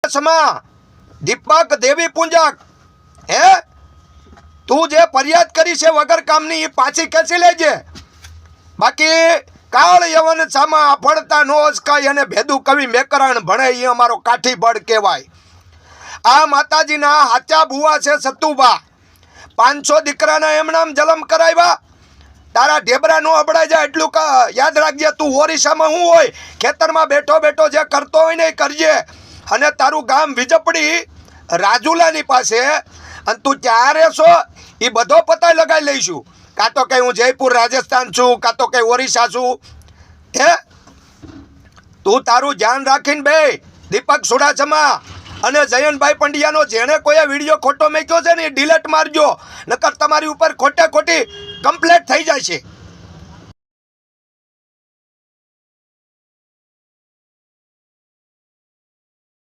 ચુડાસમા દીપક દેવી પૂંજક હે તું જે ફરિયાદ કરી છે વગર કામની એ પાછી ખેંચી લેજે. બાકી કાળ યવન સામા અફળતા નો અસકાય અને ભેદુ કવિ મેકરણ ભણે એ અમારો કાઠી બળ કહેવાય. આ માતાજીના હાચા બુવા છે સતુબા. 500 દીકરાના એમ નામ જલમ કરાવ્યા. તારા ઢેબરા નો અબડાઈ જાય એટલું યાદ રાખજે. તું ઓરિસ્સામાં શું હોય ખેતરમાં બેઠો બેઠો જે કરતો હોય ને એ કરજે. અને તારું ગામ વિજપડી રાજુલાની પાસે અને તું ક્યાં રહેશો એ બધો પતા લગાવી લઈશું. કાં તો કંઈ હું જયપુર રાજસ્થાન છું, કાં તો કંઈ ઓરિસ્સા છું. હે તું તારું ધ્યાન રાખીને બે દીપક ચુડાસમા અને જયંતભાઈ પંડ્યાનો જેણે કોઈ વિડીયો ખોટો મૂક્યો છે ને એ ડિલીટ મારજો, નકર તમારી ઉપર ખોટે ખોટી કમ્પ્લેટ થઈ જાય છે.